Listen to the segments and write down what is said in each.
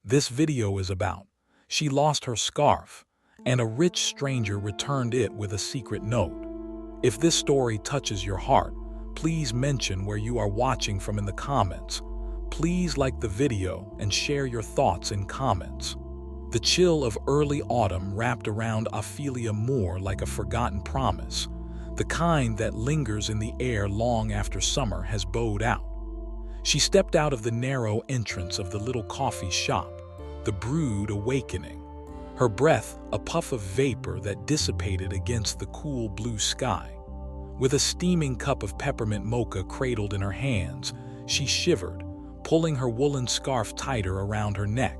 this video is about. She lost her scarf, and a rich stranger returned it with a secret note. If this story touches your heart, please mention where you are watching from in the comments. Please like the video and share your thoughts in comments. The chill of early autumn wrapped around Ophelia Moore like a forgotten promise, the kind that lingers in the air long after summer has bowed out. She stepped out of the narrow entrance of the little coffee shop, the Brood awakening. Her breath a puff of vapor that dissipated against the cool blue sky. With a steaming cup of peppermint mocha cradled in her hands, she shivered, pulling her woolen scarf tighter around her neck.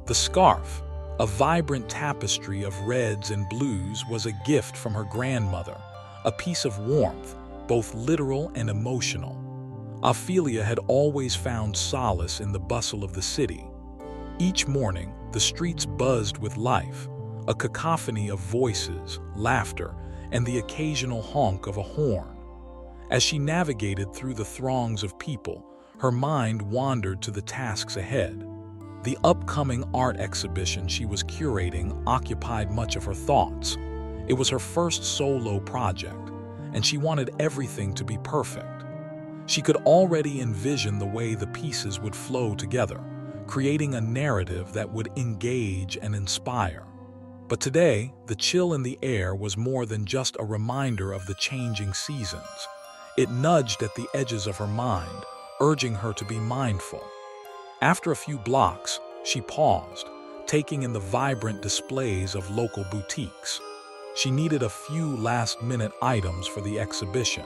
The scarf, a vibrant tapestry of reds and blues, was a gift from her grandmother, a piece of warmth, both literal and emotional. Ophelia had always found solace in the bustle of the city. Each morning, the streets buzzed with life, a cacophony of voices, laughter, and the occasional honk of a horn. As she navigated through the throngs of people, her mind wandered to the tasks ahead. The upcoming art exhibition she was curating occupied much of her thoughts. It was her first solo project, and she wanted everything to be perfect. She could already envision the way the pieces would flow together, creating a narrative that would engage and inspire. But today, the chill in the air was more than just a reminder of the changing seasons. It nudged at the edges of her mind, urging her to be mindful. After a few blocks, she paused, taking in the vibrant displays of local boutiques. She needed a few last-minute items for the exhibition,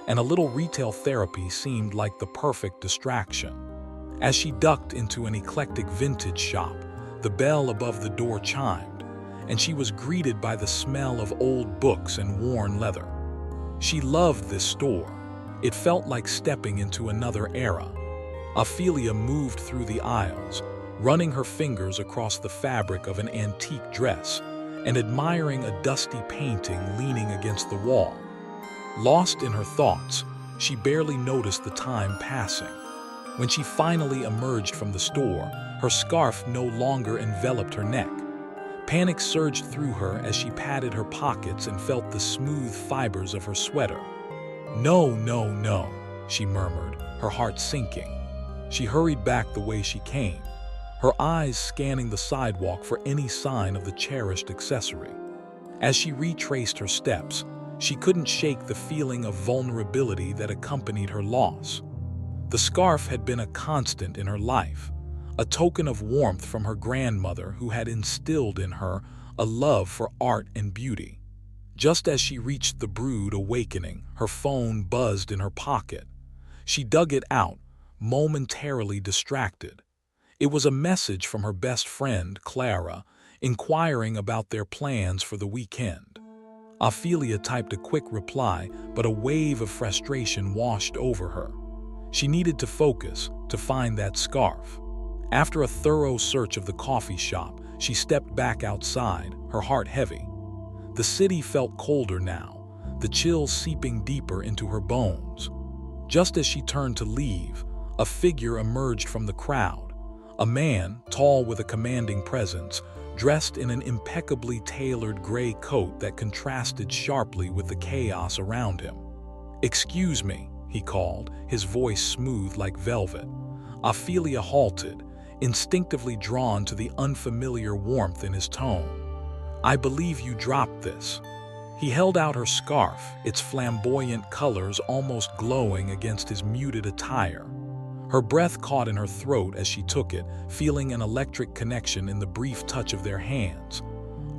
and a little retail therapy seemed like the perfect distraction. As she ducked into an eclectic vintage shop, the bell above the door chimed, and she was greeted by the smell of old books and worn leather. She loved this store. It felt like stepping into another era. Ophelia moved through the aisles, running her fingers across the fabric of an antique dress and admiring a dusty painting leaning against the wall. Lost in her thoughts, she barely noticed the time passing. When she finally emerged from the store, her scarf no longer enveloped her neck. Panic surged through her as she patted her pockets and felt the smooth fibers of her sweater. "No, no, no," she murmured, her heart sinking. She hurried back the way she came, her eyes scanning the sidewalk for any sign of the cherished accessory. As she retraced her steps, she couldn't shake the feeling of vulnerability that accompanied her loss. The scarf had been a constant in her life, a token of warmth from her grandmother who had instilled in her a love for art and beauty. Just as she reached the Brood awakening, her phone buzzed in her pocket. She dug it out, momentarily distracted. It was a message from her best friend, Clara, inquiring about their plans for the weekend. Ophelia typed a quick reply, but a wave of frustration washed over her. She needed to focus, to find that scarf. After a thorough search of the coffee shop, she stepped back outside, her heart heavy. The city felt colder now, the chill seeping deeper into her bones. Just as she turned to leave, a figure emerged from the crowd. A man, tall with a commanding presence, dressed in an impeccably tailored gray coat that contrasted sharply with the chaos around him. "Excuse me," he called, his voice smooth like velvet. Ophelia halted, instinctively drawn to the unfamiliar warmth in his tone. "I believe you dropped this." He held out her scarf, its flamboyant colors almost glowing against his muted attire. Her breath caught in her throat as she took it, feeling an electric connection in the brief touch of their hands.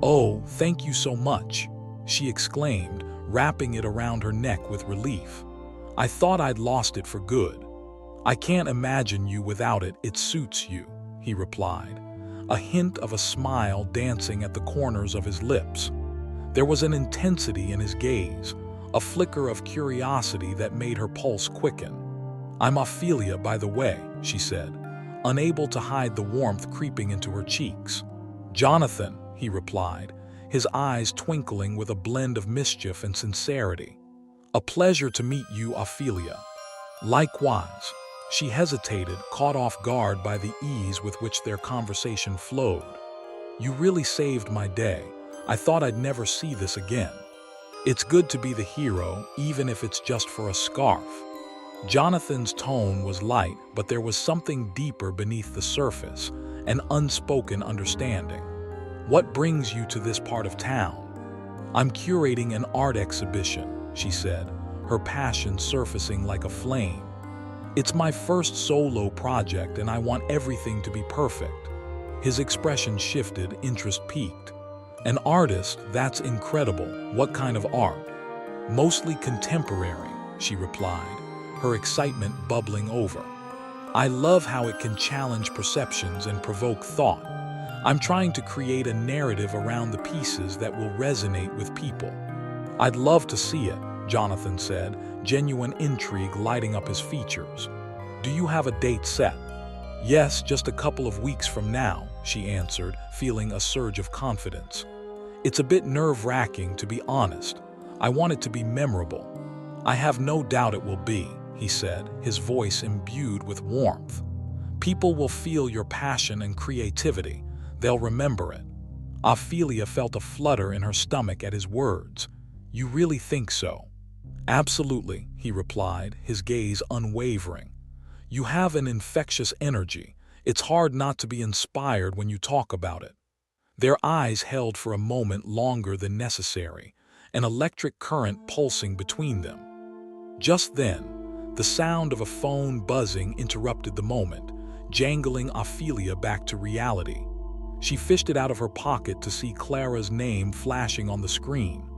"Oh, thank you so much," she exclaimed, wrapping it around her neck with relief. "I thought I'd lost it for good." "I can't imagine you without it. It suits you," he replied, a hint of a smile dancing at the corners of his lips. There was an intensity in his gaze, a flicker of curiosity that made her pulse quicken. "I'm Ophelia, by the way," she said, unable to hide the warmth creeping into her cheeks. "Jonathan," he replied, his eyes twinkling with a blend of mischief and sincerity. "A pleasure to meet you, Ophelia." "Likewise," She hesitated, caught off guard by the ease with which their conversation flowed. "You really saved my day. I thought I'd never see this again." "It's good to be the hero, even if it's just for a scarf." Jonathan's tone was light, but there was something deeper beneath the surface, an unspoken understanding. "What brings you to this part of town?" "I'm curating an art exhibition," she said, her passion surfacing like a flame. "It's my first solo project and I want everything to be perfect." His expression shifted, interest peaked. "An artist? That's incredible. What kind of art?" "Mostly contemporary," she replied, her excitement bubbling over. "I love how it can challenge perceptions and provoke thought. I'm trying to create a narrative around the pieces that will resonate with people." "I'd love to see it," Jonathan said, genuine intrigue lighting up his features. "Do you have a date set?" "Yes, just a couple of weeks from now," she answered, feeling a surge of confidence. "It's a bit nerve-wracking, to be honest. I want it to be memorable." "I have no doubt it will be," he said, his voice imbued with warmth. "People will feel your passion and creativity. They'll remember it." Ophelia felt a flutter in her stomach at his words. "You really think so?" "Absolutely," he replied, his gaze unwavering. "You have an infectious energy. It's hard not to be inspired when you talk about it." Their eyes held for a moment longer than necessary, an electric current pulsing between them. Just then, the sound of a phone buzzing interrupted the moment, jangling Ophelia back to reality. She fished it out of her pocket to see Clara's name flashing on the screen.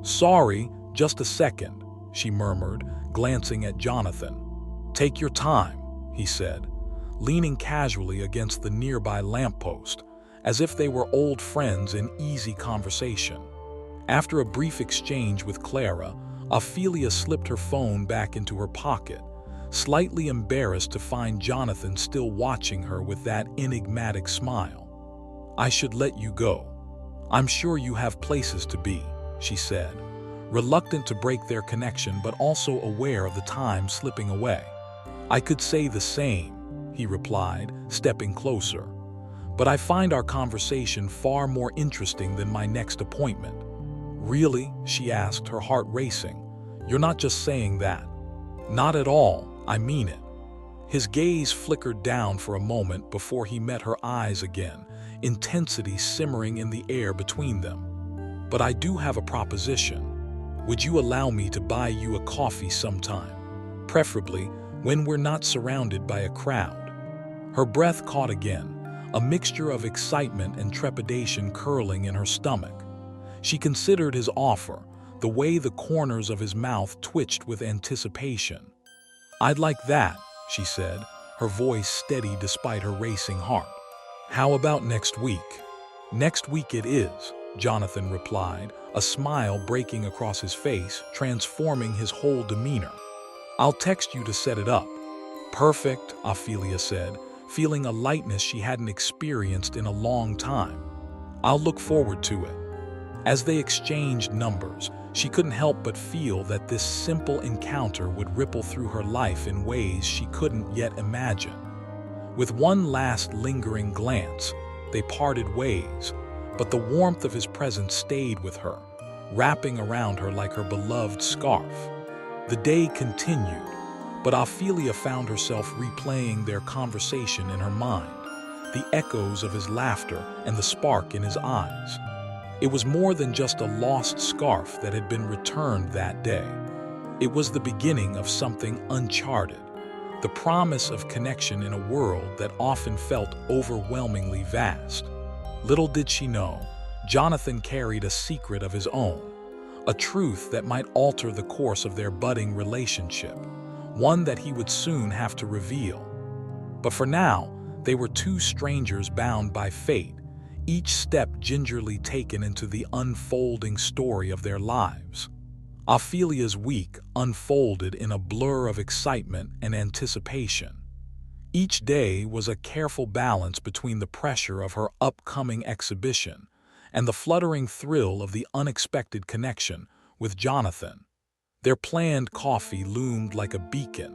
"Sorry, just a second," she murmured, glancing at Jonathan. "Take your time," he said, leaning casually against the nearby lamppost, as if they were old friends in easy conversation. After a brief exchange with Clara, Ophelia slipped her phone back into her pocket, slightly embarrassed to find Jonathan still watching her with that enigmatic smile. "I should let you go. I'm sure you have places to be," she said, reluctant to break their connection but also aware of the time slipping away. "I could say the same," he replied, stepping closer. "But I find our conversation far more interesting than my next appointment." "Really?" she asked, her heart racing. "You're not just saying that." "Not at all, I mean it." His gaze flickered down for a moment before he met her eyes again, intensity simmering in the air between them. "But I do have a proposition. Would you allow me to buy you a coffee sometime? Preferably when we're not surrounded by a crowd." Her breath caught again, a mixture of excitement and trepidation curling in her stomach. She considered his offer, the way the corners of his mouth twitched with anticipation. "I'd like that," she said, her voice steady despite her racing heart. "How about next week?" "Next week it is," Jonathan replied, a smile breaking across his face, transforming his whole demeanor. "I'll text you to set it up." "Perfect," Ophelia said, feeling a lightness she hadn't experienced in a long time. "I'll look forward to it." As they exchanged numbers, she couldn't help but feel that this simple encounter would ripple through her life in ways she couldn't yet imagine. With one last lingering glance, they parted ways, but the warmth of his presence stayed with her, wrapping around her like her beloved scarf. The day continued, but Ophelia found herself replaying their conversation in her mind, the echoes of his laughter and the spark in his eyes. It was more than just a lost scarf that had been returned that day. It was the beginning of something uncharted, the promise of connection in a world that often felt overwhelmingly vast. Little did she know, Jonathan carried a secret of his own, a truth that might alter the course of their budding relationship, one that he would soon have to reveal. But for now, they were two strangers bound by fate, each step gingerly taken into the unfolding story of their lives. Ophelia's week unfolded in a blur of excitement and anticipation. Each day was a careful balance between the pressure of her upcoming exhibition and the fluttering thrill of the unexpected connection with Jonathan. Their planned coffee loomed like a beacon,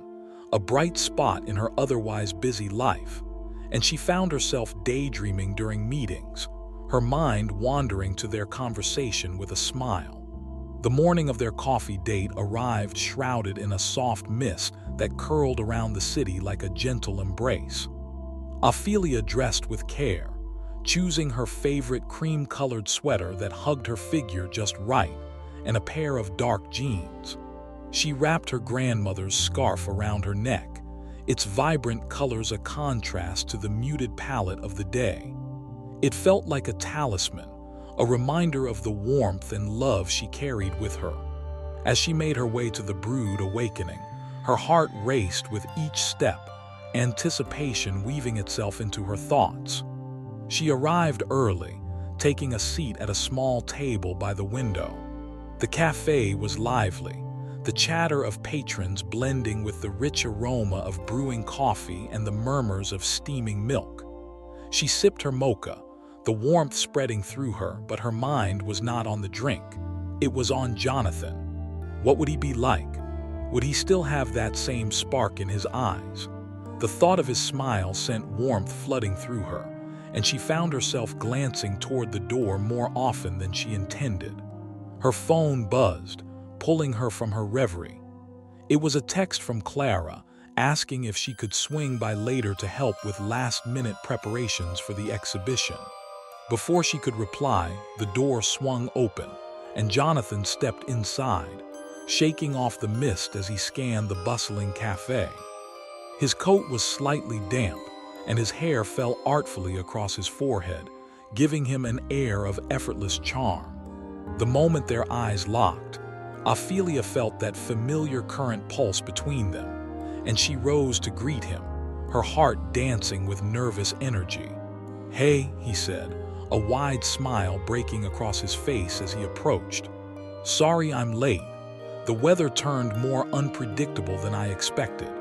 a bright spot in her otherwise busy life, and she found herself daydreaming during meetings, her mind wandering to their conversation with a smile. The morning of their coffee date arrived shrouded in a soft mist that curled around the city like a gentle embrace. Ophelia dressed with care, choosing her favorite cream-colored sweater that hugged her figure just right, and a pair of dark jeans. She wrapped her grandmother's scarf around her neck, its vibrant colors a contrast to the muted palette of the day. It felt like a talisman, a reminder of the warmth and love she carried with her. As she made her way to the Brood Awakening, her heart raced with each step, anticipation weaving itself into her thoughts. She arrived early, taking a seat at a small table by the window. The cafe was lively, the chatter of patrons blending with the rich aroma of brewing coffee and the murmurs of steaming milk. She sipped her mocha, the warmth spreading through her, but her mind was not on the drink. It was on Jonathan. What would he be like? Would he still have that same spark in his eyes? The thought of his smile sent warmth flooding through her, and she found herself glancing toward the door more often than she intended. Her phone buzzed, pulling her from her reverie. It was a text from Clara, asking if she could swing by later to help with last-minute preparations for the exhibition. Before she could reply, the door swung open, and Jonathan stepped inside, shaking off the mist as he scanned the bustling cafe. His coat was slightly damp, and his hair fell artfully across his forehead, giving him an air of effortless charm. The moment their eyes locked, Ophelia felt that familiar current pulse between them, and she rose to greet him, her heart dancing with nervous energy. "Hey," he said, a wide smile breaking across his face as he approached. "Sorry I'm late. The weather turned more unpredictable than I expected."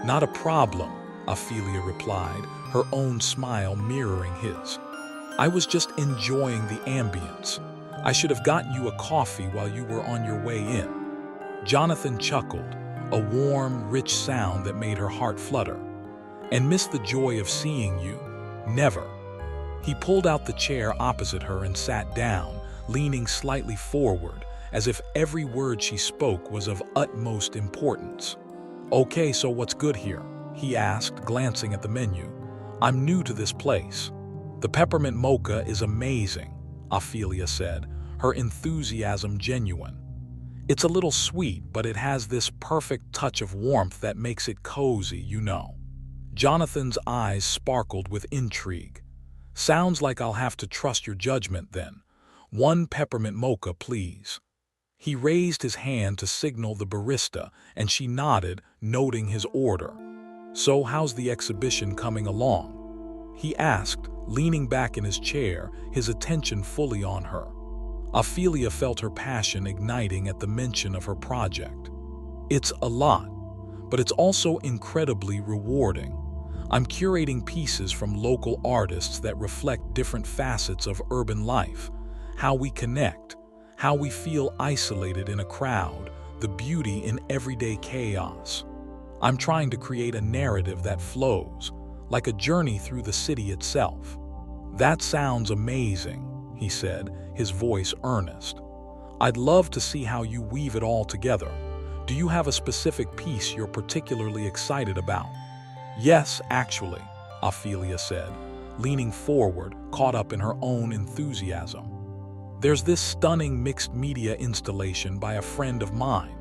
"Not a problem," Ophelia replied, her own smile mirroring his. "I was just enjoying the ambience. I should have gotten you a coffee while you were on your way in." Jonathan chuckled, a warm, rich sound that made her heart flutter. "And miss the joy of seeing you? Never." He pulled out the chair opposite her and sat down, leaning slightly forward, as if every word she spoke was of utmost importance. "Okay, so what's good here?" he asked, glancing at the menu. "I'm new to this place." "The peppermint mocha is amazing," Ophelia said, her enthusiasm genuine. "It's a little sweet, but it has this perfect touch of warmth that makes it cozy, you know." Jonathan's eyes sparkled with intrigue. "Sounds like I'll have to trust your judgment then. One peppermint mocha, please." He raised his hand to signal the barista, and she nodded, noting his order. "So how's the exhibition coming along?" he asked, leaning back in his chair, his attention fully on her. Ophelia felt her passion igniting at the mention of her project. "It's a lot, but it's also incredibly rewarding. I'm curating pieces from local artists that reflect different facets of urban life, how we connect, how we feel isolated in a crowd, the beauty in everyday chaos. I'm trying to create a narrative that flows, like a journey through the city itself." "That sounds amazing," he said, his voice earnest. "I'd love to see how you weave it all together. Do you have a specific piece you're particularly excited about?" "Yes, actually," Ophelia said, leaning forward, caught up in her own enthusiasm. "There's this stunning mixed-media installation by a friend of mine.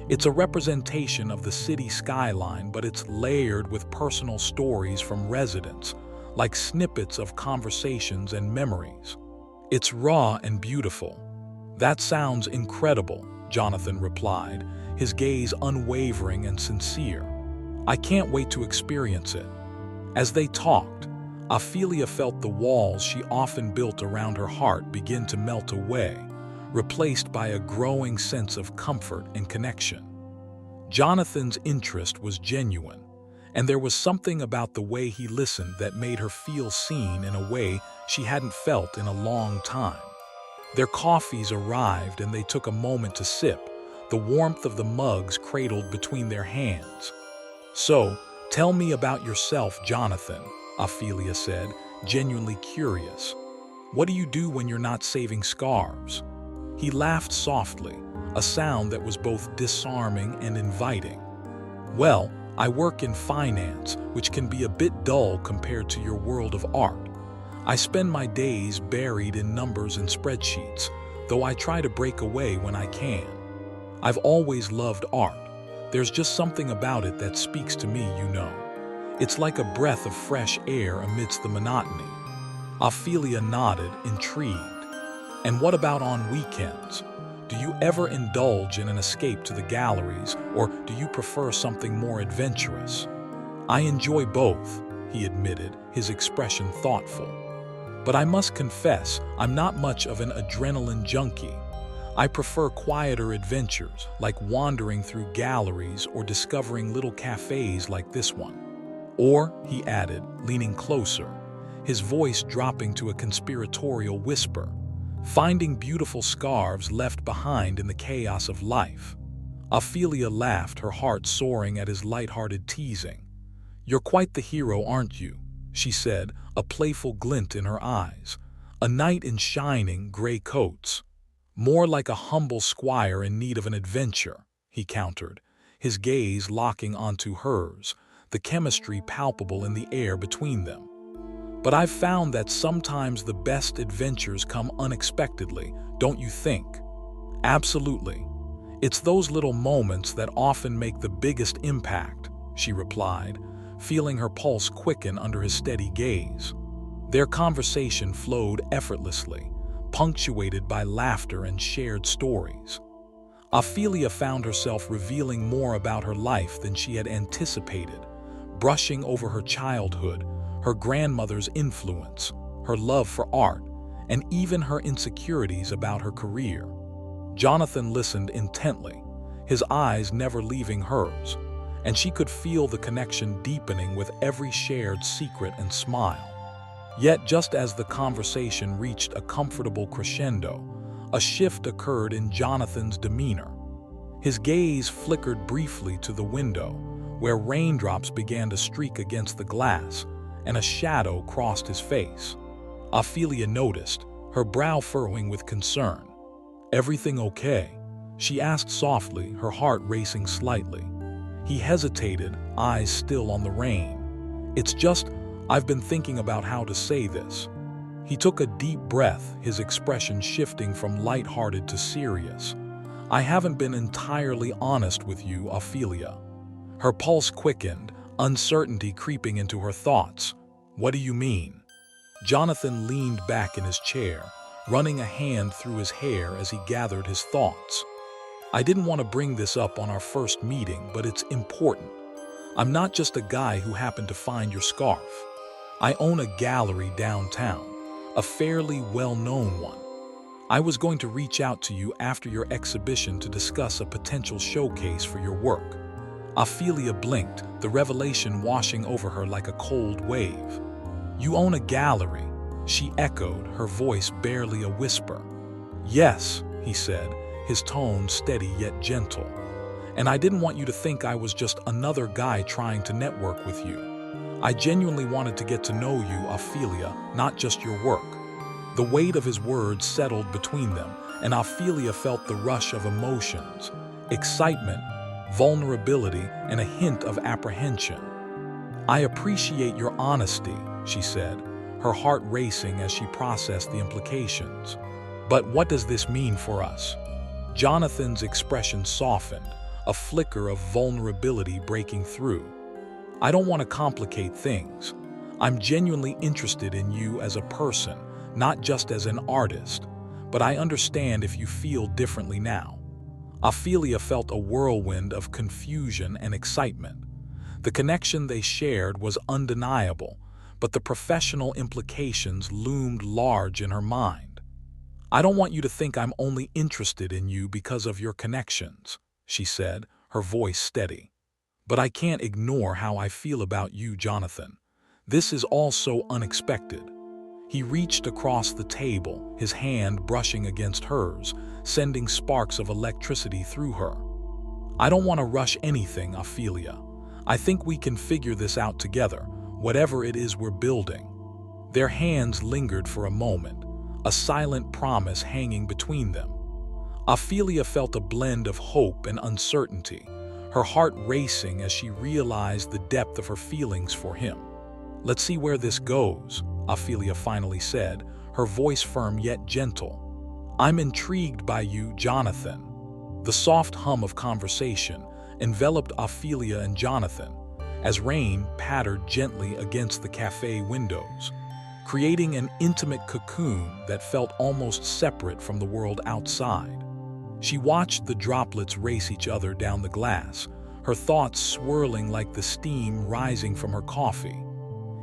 It's a representation of the city skyline, but it's layered with personal stories from residents, like snippets of conversations and memories. It's raw and beautiful." "That sounds incredible," Jonathan replied, his gaze unwavering and sincere. "I can't wait to experience it." As they talked, Ophelia felt the walls she often built around her heart begin to melt away, replaced by a growing sense of comfort and connection. Jonathan's interest was genuine, and there was something about the way he listened that made her feel seen in a way she hadn't felt in a long time. Their coffees arrived and they took a moment to sip, the warmth of the mugs cradled between their hands. So, tell me about yourself, Jonathan, Ophelia said, genuinely curious. What do you do when you're not saving scarves? He laughed softly, a sound that was both disarming and inviting. Well, I work in finance, which can be a bit dull compared to your world of art. I spend my days buried in numbers and spreadsheets, though I try to break away when I can. I've always loved art. There's just something about it that speaks to me, you know. It's like a breath of fresh air amidst the monotony. Ophelia nodded, intrigued. And what about on weekends? Do you ever indulge in an escape to the galleries, or do you prefer something more adventurous? I enjoy both, he admitted, his expression thoughtful. But I must confess, I'm not much of an adrenaline junkie. I prefer quieter adventures, like wandering through galleries or discovering little cafes like this one. Or, he added, leaning closer, his voice dropping to a conspiratorial whisper, finding beautiful scarves left behind in the chaos of life. Ophelia laughed, her heart soaring at his light-hearted teasing. You're quite the hero, aren't you? She said, a playful glint in her eyes. A knight in shining gray coats. More like a humble squire in need of an adventure, he countered, his gaze locking onto hers, the chemistry palpable in the air between them. But I've found that sometimes the best adventures come unexpectedly, don't you think? Absolutely. It's those little moments that often make the biggest impact, she replied, feeling her pulse quicken under his steady gaze. Their conversation flowed effortlessly, punctuated by laughter and shared stories. Ophelia found herself revealing more about her life than she had anticipated, brushing over her childhood, her grandmother's influence, her love for art, and even her insecurities about her career. Jonathan listened intently, his eyes never leaving hers, and she could feel the connection deepening with every shared secret and smile. Yet just as the conversation reached a comfortable crescendo, a shift occurred in Jonathan's demeanor. His gaze flickered briefly to the window, where raindrops began to streak against the glass, and a shadow crossed his face. Ophelia noticed, her brow furrowing with concern. Everything okay? She asked softly, her heart racing slightly. He hesitated, eyes still on the rain. It's just, I've been thinking about how to say this. He took a deep breath, his expression shifting from light-hearted to serious. I haven't been entirely honest with you, Ophelia. Her pulse quickened, uncertainty creeping into her thoughts. What do you mean? Jonathan leaned back in his chair, running a hand through his hair as he gathered his thoughts. I didn't want to bring this up on our first meeting, but it's important. I'm not just a guy who happened to find your scarf. I own a gallery downtown, a fairly well-known one. I was going to reach out to you after your exhibition to discuss a potential showcase for your work. Ophelia blinked, the revelation washing over her like a cold wave. You own a gallery, she echoed, her voice barely a whisper. Yes, he said, his tone steady yet gentle. And I didn't want you to think I was just another guy trying to network with you. I genuinely wanted to get to know you, Ophelia, not just your work. The weight of his words settled between them, and Ophelia felt the rush of emotions, excitement, vulnerability, and a hint of apprehension. I appreciate your honesty, she said, her heart racing as she processed the implications. But what does this mean for us? Jonathan's expression softened, a flicker of vulnerability breaking through. I don't want to complicate things. I'm genuinely interested in you as a person, not just as an artist, but I understand if you feel differently now. Ophelia felt a whirlwind of confusion and excitement. The connection they shared was undeniable, but the professional implications loomed large in her mind. I don't want you to think I'm only interested in you because of your connections, she said, her voice steady. But I can't ignore how I feel about you, Jonathan. This is all so unexpected. He reached across the table, his hand brushing against hers, sending sparks of electricity through her. I don't want to rush anything, Ophelia. I think we can figure this out together, whatever it is we're building." Their hands lingered for a moment, a silent promise hanging between them. Ophelia felt a blend of hope and uncertainty, her heart racing as she realized the depth of her feelings for him. "Let's see where this goes," Ophelia finally said, her voice firm yet gentle. "I'm intrigued by you, Jonathan." The soft hum of conversation enveloped Ophelia and Jonathan as rain pattered gently against the cafe windows, creating an intimate cocoon that felt almost separate from the world outside. She watched the droplets race each other down the glass, her thoughts swirling like the steam rising from her coffee.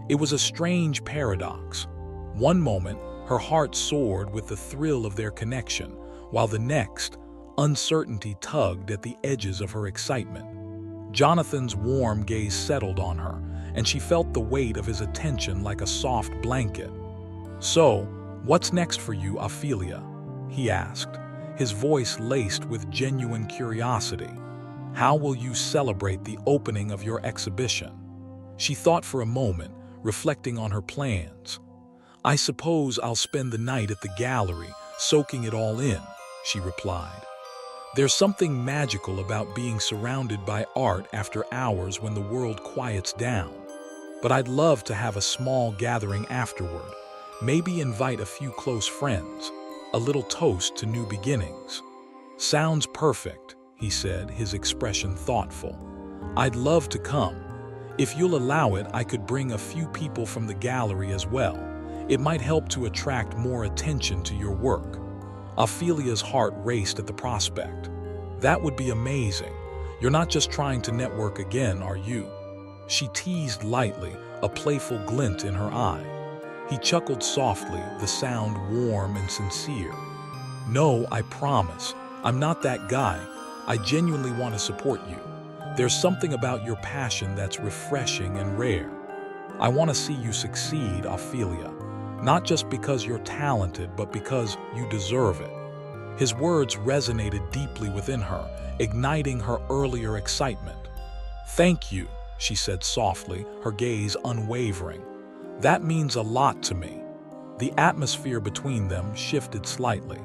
It was a strange paradox. One moment, her heart soared with the thrill of their connection, while the next, uncertainty tugged at the edges of her excitement. Jonathan's warm gaze settled on her, and she felt the weight of his attention like a soft blanket. "So, what's next for you, Ophelia?" he asked, his voice laced with genuine curiosity. "How will you celebrate the opening of your exhibition?" She thought for a moment, reflecting on her plans. "I suppose I'll spend the night at the gallery, soaking it all in," she replied. "There's something magical about being surrounded by art after hours when the world quiets down. But I'd love to have a small gathering afterward, maybe invite a few close friends, a little toast to new beginnings." "Sounds perfect," he said, his expression thoughtful. "I'd love to come. If you'll allow it, I could bring a few people from the gallery as well. It might help to attract more attention to your work." Ophelia's heart raced at the prospect. "That would be amazing. You're not just trying to network again, are you?" She teased lightly, a playful glint in her eye. He chuckled softly, the sound warm and sincere. "No, I promise. I'm not that guy. I genuinely want to support you. There's something about your passion that's refreshing and rare. I want to see you succeed, Ophelia. Not just because you're talented, but because you deserve it." His words resonated deeply within her, igniting her earlier excitement. "Thank you," she said softly, her gaze unwavering. "That means a lot to me." The atmosphere between them shifted slightly,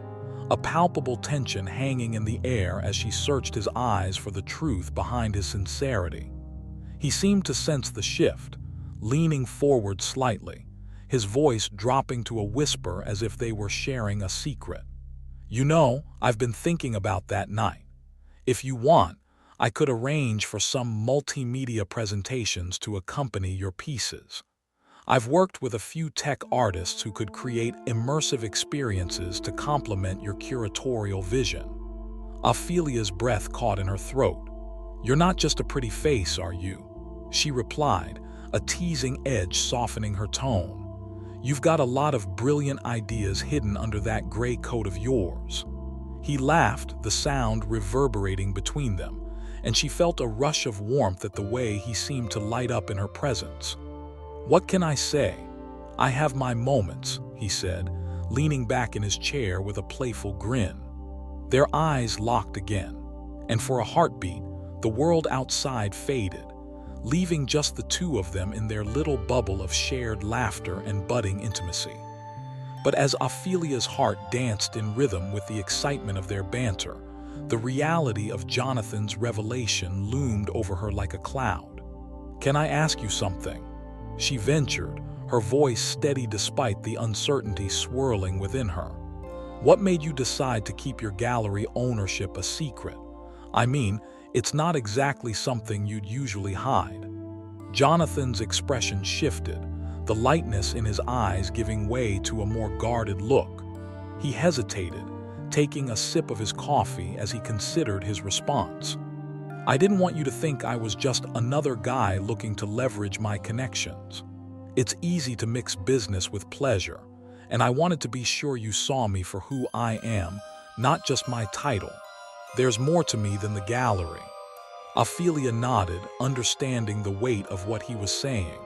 a palpable tension hanging in the air as she searched his eyes for the truth behind his sincerity. He seemed to sense the shift, leaning forward slightly, his voice dropping to a whisper as if they were sharing a secret. "You know, I've been thinking about that night. If you want, I could arrange for some multimedia presentations to accompany your pieces. I've worked with a few tech artists who could create immersive experiences to complement your curatorial vision." Ophelia's breath caught in her throat. "You're not just a pretty face, are you?" she replied, a teasing edge softening her tone. "You've got a lot of brilliant ideas hidden under that gray coat of yours." He laughed, the sound reverberating between them, and she felt a rush of warmth at the way he seemed to light up in her presence. "What can I say? I have my moments," he said, leaning back in his chair with a playful grin. Their eyes locked again, and for a heartbeat, the world outside faded, leaving just the two of them in their little bubble of shared laughter and budding intimacy. But as Ophelia's heart danced in rhythm with the excitement of their banter, the reality of Jonathan's revelation loomed over her like a cloud. "Can I ask you something?" she ventured, her voice steady despite the uncertainty swirling within her. "What made you decide to keep your gallery ownership a secret? I mean, it's not exactly something you'd usually hide." Jonathan's expression shifted, the lightness in his eyes giving way to a more guarded look. He hesitated, taking a sip of his coffee as he considered his response. "I didn't want you to think I was just another guy looking to leverage my connections. It's easy to mix business with pleasure, and I wanted to be sure you saw me for who I am, not just my title. There's more to me than the gallery." Ophelia nodded, understanding the weight of what he was saying.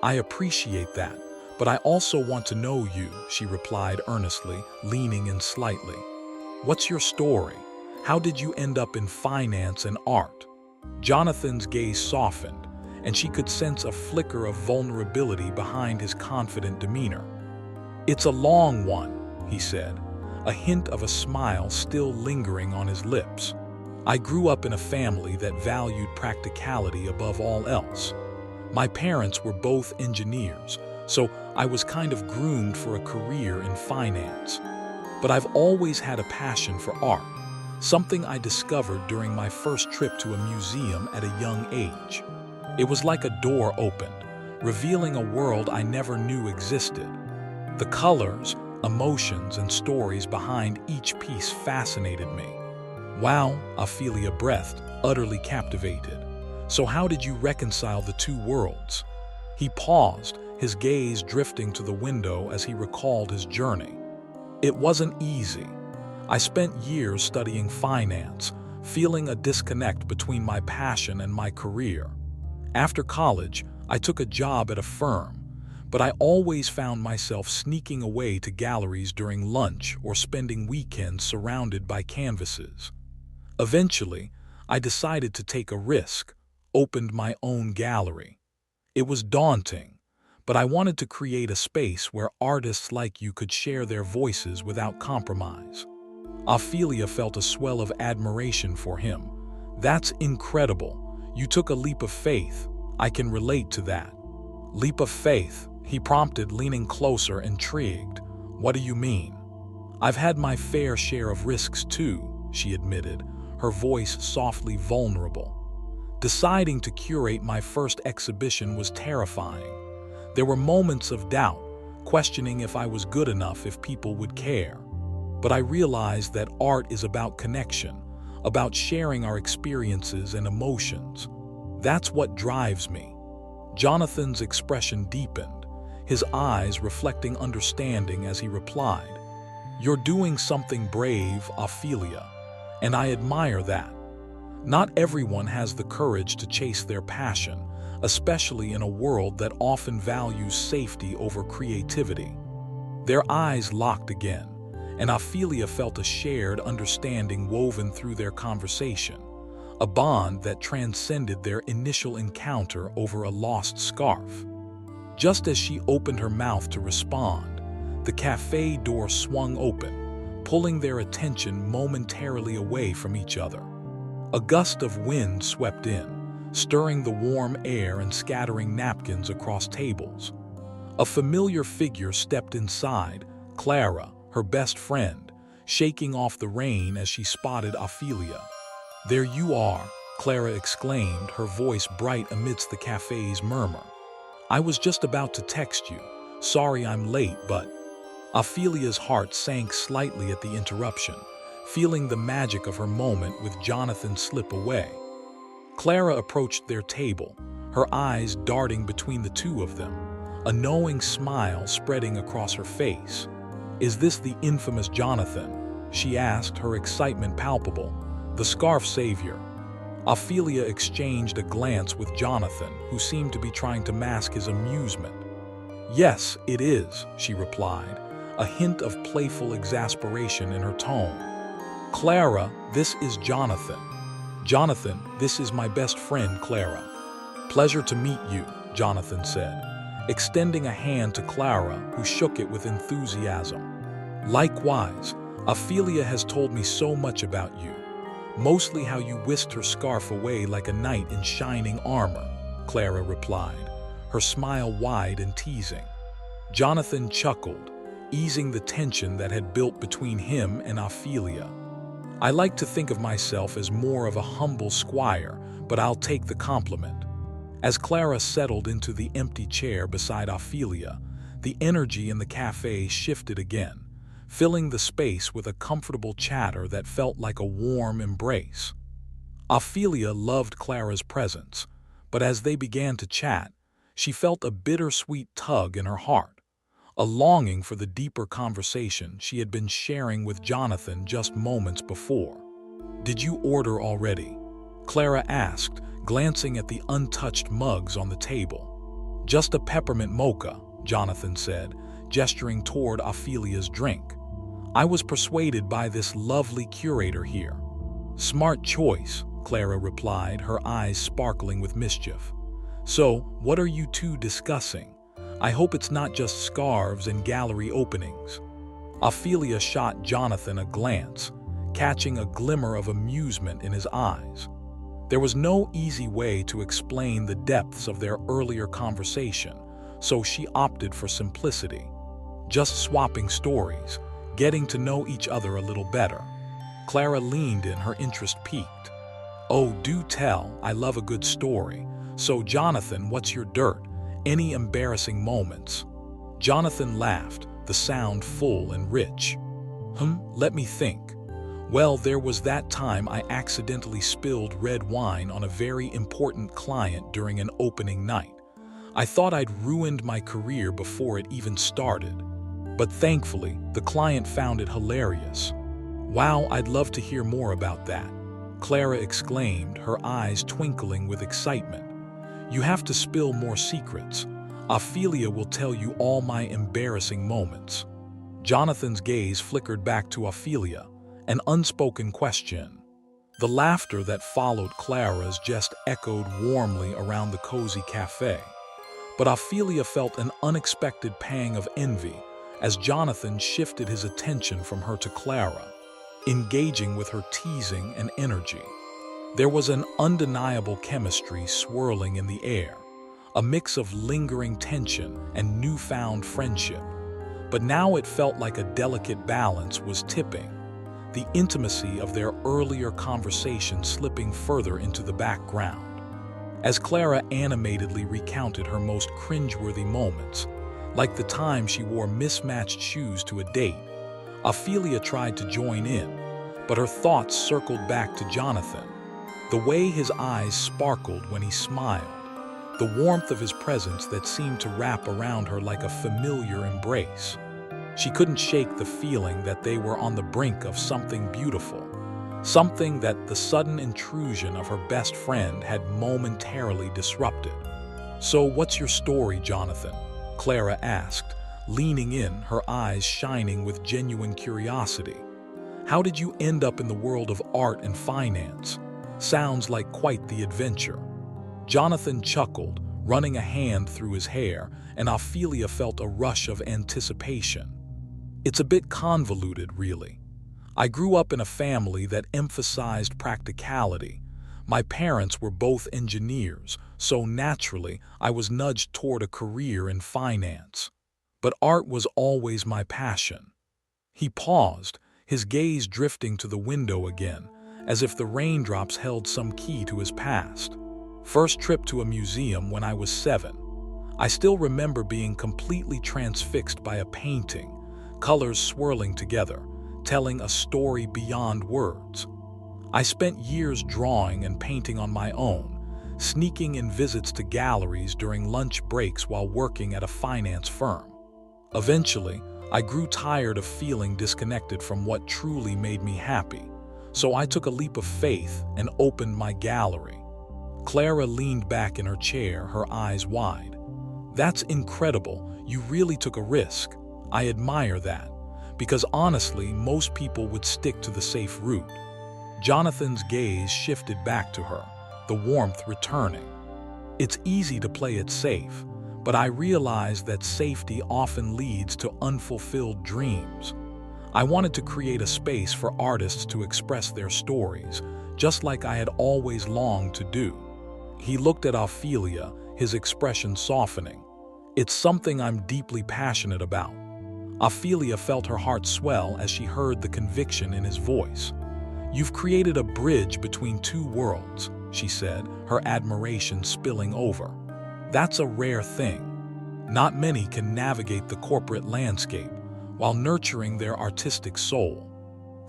"I appreciate that, but I also want to know you," she replied earnestly, leaning in slightly. "What's your story? How did you end up in finance and art?" Jonathan's gaze softened, and she could sense a flicker of vulnerability behind his confident demeanor. "It's a long one," he said, a hint of a smile still lingering on his lips. "I grew up in a family that valued practicality above all else. My parents were both engineers, so I was kind of groomed for a career in finance. But I've always had a passion for art, something I discovered during my first trip to a museum at a young age. It was like a door opened, revealing a world I never knew existed. The colors, emotions, and stories behind each piece fascinated me." "Wow," Ophelia breathed, utterly captivated. "So how did you reconcile the two worlds?" He paused, his gaze drifting to the window as he recalled his journey. "It wasn't easy. I spent years studying finance, feeling a disconnect between my passion and my career. After college, I took a job at a firm, but I always found myself sneaking away to galleries during lunch or spending weekends surrounded by canvases. Eventually, I decided to take a risk, opened my own gallery. It was daunting, but I wanted to create a space where artists like you could share their voices without compromise." Ophelia felt a swell of admiration for him. "That's incredible. You took a leap of faith. I can relate to that." "Leap of faith?" he prompted, leaning closer, intrigued. "What do you mean?" "I've had my fair share of risks too," she admitted, her voice softly vulnerable. "Deciding to curate my first exhibition was terrifying. There were moments of doubt, questioning if I was good enough, if people would care. But I realized that art is about connection, about sharing our experiences and emotions. That's what drives me." Jonathan's expression deepened, his eyes reflecting understanding as he replied, "You're doing something brave, Ophelia, and I admire that. Not everyone has the courage to chase their passion, especially in a world that often values safety over creativity." Their eyes locked again, and Ophelia felt a shared understanding woven through their conversation, a bond that transcended their initial encounter over a lost scarf. Just as she opened her mouth to respond, the cafe door swung open, pulling their attention momentarily away from each other. A gust of wind swept in, stirring the warm air and scattering napkins across tables. A familiar figure stepped inside, Clara, her best friend, shaking off the rain as she spotted Ophelia. "There you are," Clara exclaimed, her voice bright amidst the cafe's murmur. "I was just about to text you. Sorry I'm late, but—" Ophelia's heart sank slightly at the interruption, feeling the magic of her moment with Jonathan slip away. Clara approached their table, her eyes darting between the two of them, a knowing smile spreading across her face. "Is this the infamous Jonathan?" she asked, her excitement palpable. "The scarf savior?" Ophelia exchanged a glance with Jonathan, who seemed to be trying to mask his amusement. "Yes, it is," she replied, a hint of playful exasperation in her tone. "Clara, this is Jonathan." "Jonathan, this is my best friend, Clara." "Pleasure to meet you," Jonathan said, extending a hand to Clara, who shook it with enthusiasm. "Likewise, Ophelia has told me so much about you. Mostly how you whisked her scarf away like a knight in shining armor," Clara replied, her smile wide and teasing. Jonathan chuckled, easing the tension that had built between him and Ophelia. "I like to think of myself as more of a humble squire, but I'll take the compliment." As Clara settled into the empty chair beside Ophelia, the energy in the cafe shifted again, filling the space with a comfortable chatter that felt like a warm embrace. Ophelia loved Clara's presence, but as they began to chat, she felt a bittersweet tug in her heart, a longing for the deeper conversation she had been sharing with Jonathan just moments before. "Did you order already?" Clara asked, glancing at the untouched mugs on the table. "Just a peppermint mocha," Jonathan said, gesturing toward Ophelia's drink. "I was persuaded by this lovely curator here." "Smart choice," Clara replied, her eyes sparkling with mischief. "So, what are you two discussing? I hope it's not just scarves and gallery openings." Ophelia shot Jonathan a glance, catching a glimmer of amusement in his eyes. There was no easy way to explain the depths of their earlier conversation, so she opted for simplicity. Just swapping stories, getting to know each other a little better. Clara leaned in, her interest piqued. "Oh, do tell, I love a good story. So, Jonathan, what's your dirt? Any embarrassing moments?" Jonathan laughed, the sound full and rich. Let me think. Well, there was that time I accidentally spilled red wine on a very important client during an opening night. I thought I'd ruined my career before it even started. But thankfully, the client found it hilarious. "Wow, I'd love to hear more about that," Clara exclaimed, her eyes twinkling with excitement. "You have to spill more secrets. Ophelia will tell you all my embarrassing moments." Jonathan's gaze flickered back to Ophelia, an unspoken question. The laughter that followed Clara's just echoed warmly around the cozy cafe. But Ophelia felt an unexpected pang of envy as Jonathan shifted his attention from her to Clara, engaging with her teasing and energy. There was an undeniable chemistry swirling in the air, a mix of lingering tension and newfound friendship. But now it felt like a delicate balance was tipping, the intimacy of their earlier conversation slipping further into the background. As Clara animatedly recounted her most cringeworthy moments, like the time she wore mismatched shoes to a date, Ophelia tried to join in, but her thoughts circled back to Jonathan. The way his eyes sparkled when he smiled, the warmth of his presence that seemed to wrap around her like a familiar embrace. She couldn't shake the feeling that they were on the brink of something beautiful, something that the sudden intrusion of her best friend had momentarily disrupted. "So what's your story, Jonathan?" Clara asked, leaning in, her eyes shining with genuine curiosity. "How did you end up in the world of art and finance? Sounds like quite the adventure." Jonathan chuckled, running a hand through his hair, and Ophelia felt a rush of anticipation. "It's a bit convoluted, really. I grew up in a family that emphasized practicality. My parents were both engineers, so naturally I was nudged toward a career in finance. But art was always my passion." He paused, his gaze drifting to the window again, as if the raindrops held some key to his past. "First trip to a museum when I was 7. I still remember being completely transfixed by a painting, colors swirling together, telling a story beyond words. I spent years drawing and painting on my own, sneaking in visits to galleries during lunch breaks while working at a finance firm. Eventually, I grew tired of feeling disconnected from what truly made me happy, so I took a leap of faith and opened my gallery." Clara leaned back in her chair, her eyes wide. "That's incredible. You really took a risk. I admire that, because honestly, most people would stick to the safe route." Jonathan's gaze shifted back to her, the warmth returning. "It's easy to play it safe, but I realize that safety often leads to unfulfilled dreams. I wanted to create a space for artists to express their stories, just like I had always longed to do." He looked at Ophelia, his expression softening. "It's something I'm deeply passionate about." Ophelia felt her heart swell as she heard the conviction in his voice. "You've created a bridge between two worlds," she said, her admiration spilling over. "That's a rare thing. Not many can navigate the corporate landscape while nurturing their artistic soul."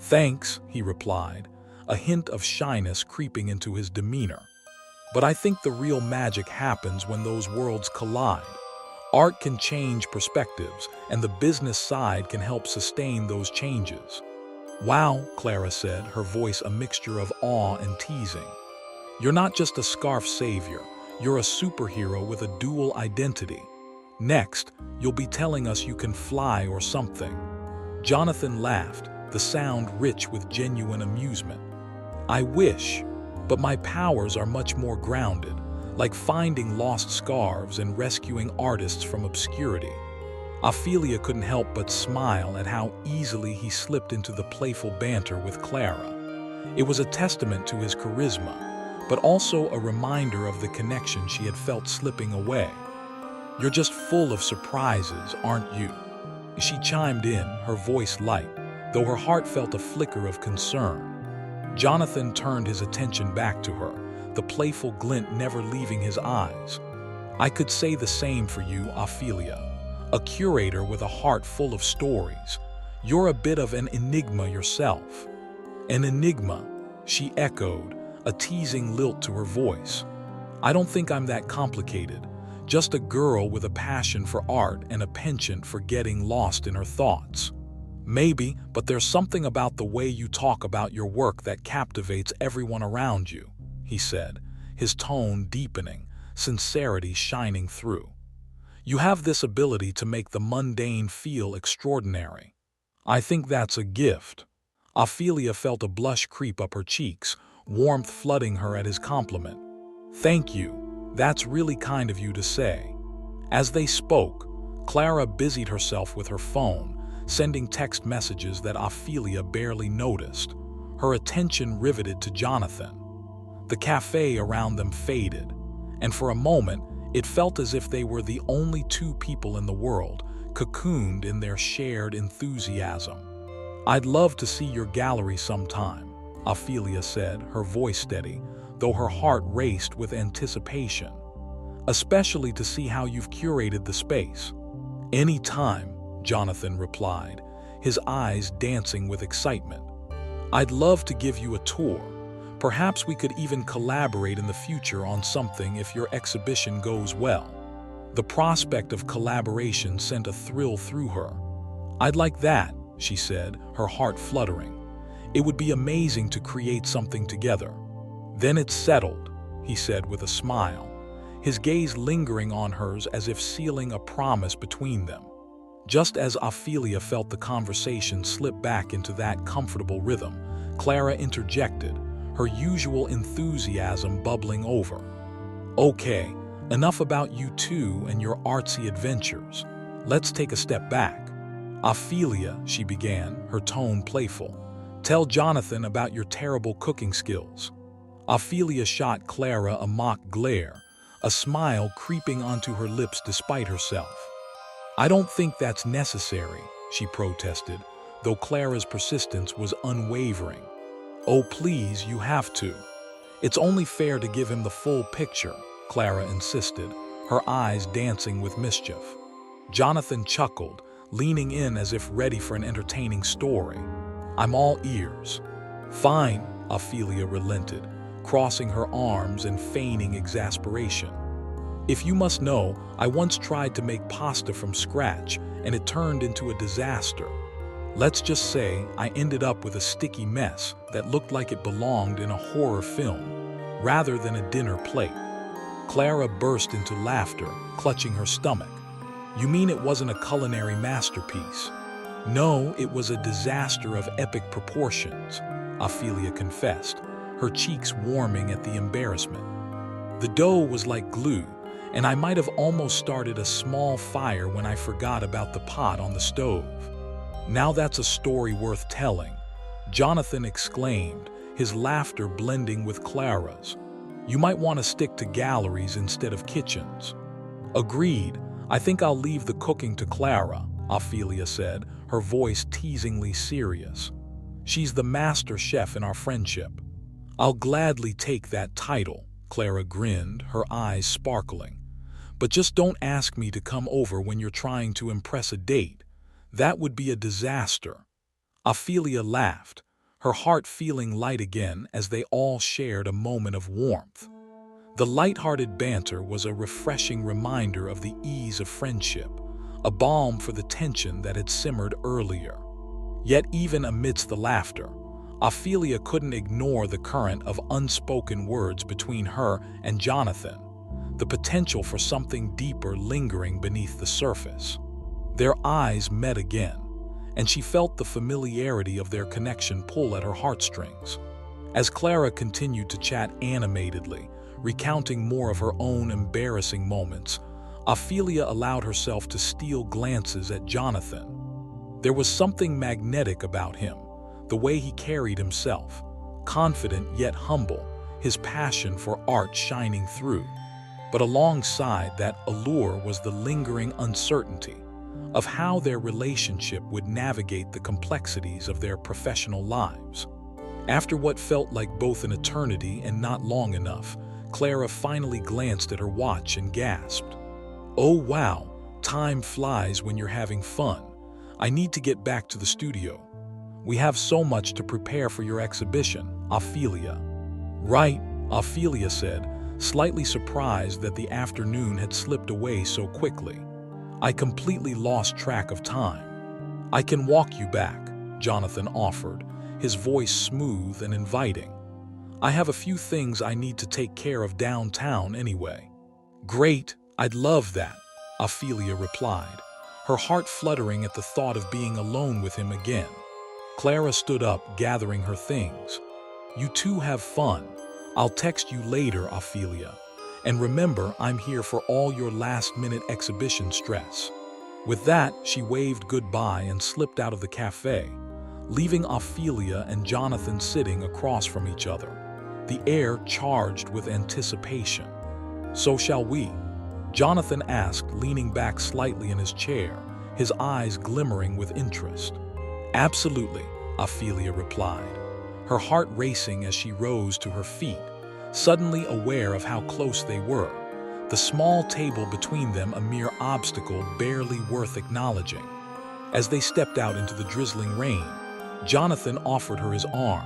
"Thanks," he replied, a hint of shyness creeping into his demeanor. "But I think the real magic happens when those worlds collide. Art can change perspectives, and the business side can help sustain those changes." "Wow," Clara said, her voice a mixture of awe and teasing. "You're not just a scarf savior, you're a superhero with a dual identity. Next, you'll be telling us you can fly or something." Jonathan laughed, the sound rich with genuine amusement. "I wish, but my powers are much more grounded, like finding lost scarves and rescuing artists from obscurity. Ophelia couldn't help but smile at how easily he slipped into the playful banter with Clara. It was a testament to his charisma, but also a reminder of the connection she had felt slipping away. "You're just full of surprises, aren't you?" she chimed in, her voice light, though her heart felt a flicker of concern. Jonathan turned his attention back to her, the playful glint never leaving his eyes. "I could say the same for you, Ophelia, a curator with a heart full of stories. You're a bit of an enigma yourself." "An enigma," she echoed, a teasing lilt to her voice. "I don't think I'm that complicated. Just a girl with a passion for art and a penchant for getting lost in her thoughts." "Maybe, but there's something about the way you talk about your work that captivates everyone around you," he said, his tone deepening, sincerity shining through. "You have this ability to make the mundane feel extraordinary. I think that's a gift." Ophelia felt a blush creep up her cheeks, warmth flooding her at his compliment. "Thank you. That's really kind of you to say." As they spoke, Clara busied herself with her phone, sending text messages that Ophelia barely noticed, her attention riveted to Jonathan. The cafe around them faded, and for a moment it felt as if they were the only two people in the world, cocooned in their shared enthusiasm. "I'd love to see your gallery sometime," Ophelia said, her voice steady, though her heart raced with anticipation. "Especially to see how you've curated the space." "Any time," Jonathan replied, his eyes dancing with excitement. "I'd love to give you a tour. Perhaps we could even collaborate in the future on something if your exhibition goes well." The prospect of collaboration sent a thrill through her. "I'd like that," she said, her heart fluttering. "It would be amazing to create something together." "Then it's settled," he said with a smile, his gaze lingering on hers as if sealing a promise between them. Just as Ophelia felt the conversation slip back into that comfortable rhythm, Clara interjected, her usual enthusiasm bubbling over. "Okay, enough about you two and your artsy adventures. Let's take a step back." "Ophelia," she began, her tone playful, "tell Jonathan about your terrible cooking skills." Ophelia shot Clara a mock glare, a smile creeping onto her lips despite herself. "I don't think that's necessary," she protested, though Clara's persistence was unwavering. "Oh, please, you have to. It's only fair to give him the full picture," Clara insisted, her eyes dancing with mischief. Jonathan chuckled, leaning in as if ready for an entertaining story. "I'm all ears." "Fine," Ophelia relented, crossing her arms and feigning exasperation. "If you must know, I once tried to make pasta from scratch, and it turned into a disaster. Let's just say I ended up with a sticky mess that looked like it belonged in a horror film, rather than a dinner plate." Clara burst into laughter, clutching her stomach. "You mean it wasn't a culinary masterpiece?" "No, it was a disaster of epic proportions," Ophelia confessed, her cheeks warming at the embarrassment. "The dough was like glue, and I might have almost started a small fire when I forgot about the pot on the stove." "Now that's a story worth telling," Jonathan exclaimed, his laughter blending with Clara's. "You might want to stick to galleries instead of kitchens." "Agreed. I think I'll leave the cooking to Clara," Ophelia said, her voice teasingly serious. "She's the master chef in our friendship." "I'll gladly take that title," Clara grinned, her eyes sparkling. "But just don't ask me to come over when you're trying to impress a date. That would be a disaster." Ophelia laughed, her heart feeling light again as they all shared a moment of warmth. The light-hearted banter was a refreshing reminder of the ease of friendship, a balm for the tension that had simmered earlier. Yet even amidst the laughter, Ophelia couldn't ignore the current of unspoken words between her and Jonathan, the potential for something deeper lingering beneath the surface. Their eyes met again, and she felt the familiarity of their connection pull at her heartstrings. As Clara continued to chat animatedly, recounting more of her own embarrassing moments, Ophelia allowed herself to steal glances at Jonathan. There was something magnetic about him, the way he carried himself, confident yet humble, his passion for art shining through. But alongside that allure was the lingering uncertainty of how their relationship would navigate the complexities of their professional lives. After what felt like both an eternity and not long enough, Clara finally glanced at her watch and gasped. "Oh wow, time flies when you're having fun. I need to get back to the studio. We have so much to prepare for your exhibition, Ophelia." "Right," Ophelia said, slightly surprised that the afternoon had slipped away so quickly. "I completely lost track of time." "I can walk you back," Jonathan offered, his voice smooth and inviting. "I have a few things I need to take care of downtown anyway." "Great, I'd love that," Ophelia replied, her heart fluttering at the thought of being alone with him again. Clara stood up, gathering her things. "You two have fun. I'll text you later, Ophelia. And remember, I'm here for all your last-minute exhibition stress." With that, she waved goodbye and slipped out of the cafe, leaving Ophelia and Jonathan sitting across from each other, the air charged with anticipation. "So shall we?" Jonathan asked, leaning back slightly in his chair, his eyes glimmering with interest. "Absolutely," Ophelia replied, her heart racing as she rose to her feet, suddenly aware of how close they were, the small table between them a mere obstacle barely worth acknowledging. As they stepped out into the drizzling rain, Jonathan offered her his arm,